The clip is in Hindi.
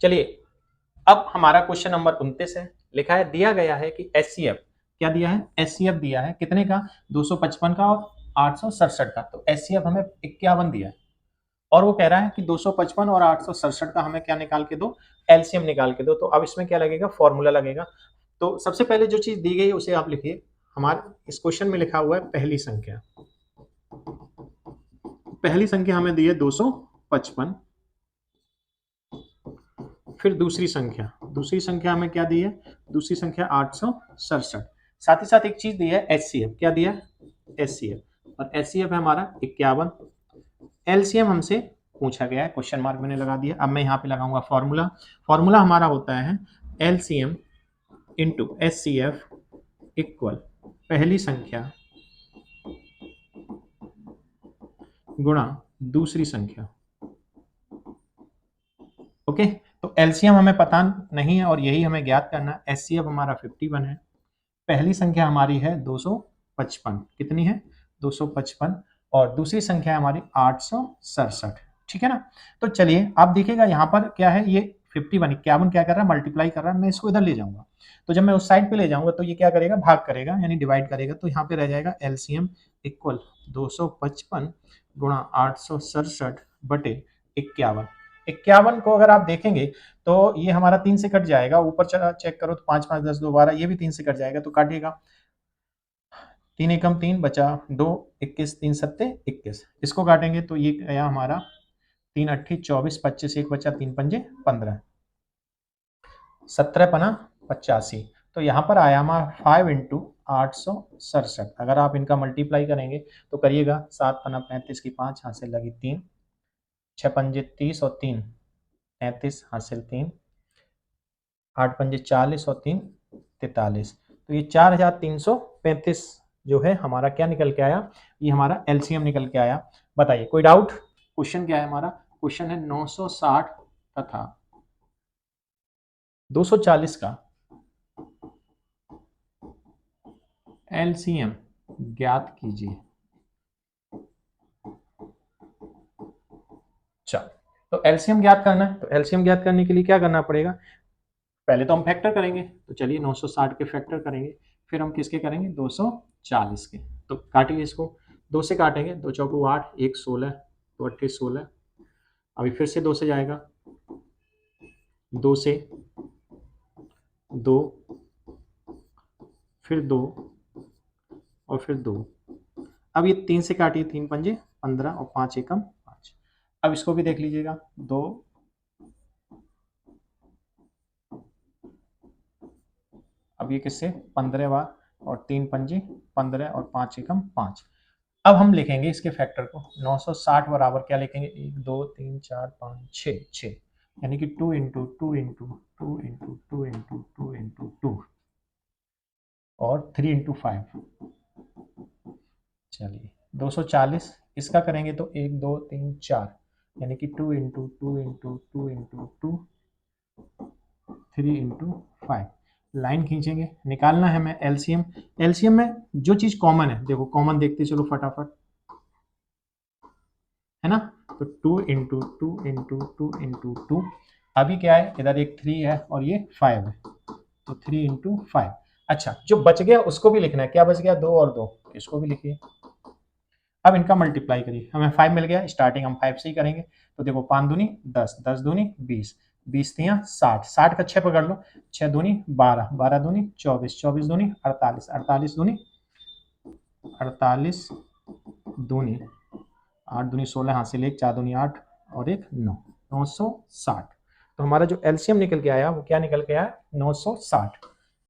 चलिए अब हमारा क्वेश्चन नंबर 29 है। लिखा है, दिया गया है कि एचसीएफ, क्या दिया है, एचसीएफ दिया है कितने का, 255 का और 867 का। तो एचसीएफ हमें 51 दिया है और वो कह रहा है कि 255 और 867 का हमें क्या निकाल के दो, एलसीएम निकाल के दो। तो अब इसमें क्या लगेगा, फॉर्मूला लगेगा। तो सबसे पहले जो चीज दी गई है उसे आप लिखिए। हमारे इस क्वेश्चन में लिखा हुआ है पहली संख्या, पहली संख्या हमें दी है 255। फिर दूसरी संख्या, दूसरी संख्या हमें क्या दी है, दूसरी संख्या 867। साथ ही साथ एक चीज दी है एचसीएफ, क्या दिया, एचसीएफ, और एचसीएफ है हमारा 51। एलसीएम हमसे पूछा गया है, क्वेश्चन मार्क मैंने लगा दिया। अब मैं यहाँ पे लगाऊंगा फॉर्मूला। फॉर्मूला हमारा होता है एलसीएम इंटू एचसीएफ इक्वल पहली संख्या गुणा दूसरी संख्या। ओके, तो एलसीएम हमें पता नहीं है और यही हमें ज्ञात करना है। एचसीएफ हमारा 51 है, पहली संख्या हमारी है 255, कितनी है 255, और दूसरी संख्या हमारी 867। ठीक है ना। तो चलिए आप देखिएगा यहाँ पर क्या है, ये 51 51 क्या कर रहा है, मल्टीप्लाई कर रहा है। मैं इसको इधर ले जाऊंगा, तो जब मैं उस साइड पे ले जाऊंगा तो ये क्या करेगा, भाग करेगा यानी डिवाइड करेगा। तो यहाँ पे रह जाएगा एलसीएम इक्वल 255 गुणा 867 बटे 51। 51 को अगर आप देखेंगे तो ये हमारा 3 से कट जाएगा, ऊपर चेक करो तो 5 5 10 2 12, ये भी 3 से कट जाएगा तो काटिएगा। 3 एकम 3 बचा 2, 21 3 सत्ते 21, इसको काटेंगे तो ये गया हमारा 3 अट्ठी 24, 25 एक बचा 3 पंजे 15, 17 पना 85। तो यहाँ पर आया हमारा 5 इंटू 867। अगर आप इनका मल्टीप्लाई करेंगे तो करिएगा, 7 पना 35 की 5 हासिल लगी 3, 6 पंजे 30 और 3 35 हासिल 3, 8 पंजे 40 और 3 43। तो ये 4335 जो है हमारा क्या निकल के आया, ये हमारा एलसीएम निकल के आया। बताइए कोई डाउट। क्वेश्चन क्या है हमारा, क्वेश्चन है 960 तथा 240 का एलसीएम ज्ञात कीजिए। चलो, तो एलसीएम ज्ञात करना है, तो एलसीएम ज्ञात करने के लिए क्या करना पड़ेगा, पहले तो हम फैक्टर करेंगे। तो चलिए 960 के फैक्टर करेंगे, फिर हम किसके करेंगे, 240 के। तो काटिए इसको, 2 से काटेंगे, 2 चौको 8, 1 16, 2 अट्ठी 16। अभी फिर से 2 से जाएगा, 2 से 2, फिर 2 और फिर 2। अब ये 3 से काटिए, 3 पंजे 15 और 5 एकम 5। अब इसको भी देख लीजिएगा, 2, अब ये किससे 15 बार और 3 पंजे 15 और 5 एकम 5। अब हम लिखेंगे इसके फैक्टर को, 960 बराबर क्या लिखेंगे, 1 2 3 4 5 6 6, यानी कि 2 into 2 into 2 into 2 into 2 into 2 और 3 इंटू 5। चलिए 240, इसका करेंगे तो 1 2 3 4, यानी कि 2 into 2 into 2 into 2 3 into 5। Line खींचेंगे, निकालना है हमें एलसीएम। एलसीएम में जो चीज कॉमन है, देखो कॉमन देखते चलो फटाफट, है ना। तो 2 इंटू 2 इंटू 2 इंटू 2, अभी क्या है, इधर एक 3 है और ये 5 है, तो 3 इंटू 5। अच्छा, जो बच गया उसको भी लिखना है, क्या बच गया, 2 और 2, इसको भी लिखिए। अब इनका मल्टीप्लाई करिए, हमें 5 मिल गया, स्टार्टिंग हम 5 से ही करेंगे। तो देखो 5 दूनी 10, 10 दूनी 20, 20 तियां 60, 60 का 6 पकड़ लो, 6 दूनी 12, 12 दूनी 24, 24 दूनी 48, 48 दूनी 48 दूनी 8 दूनी 16, हासिल 1, 4 दूनी 8 और 1 9, 960। तो हमारा जो एलसीएम निकल के आया वो क्या निकल के आया, 960।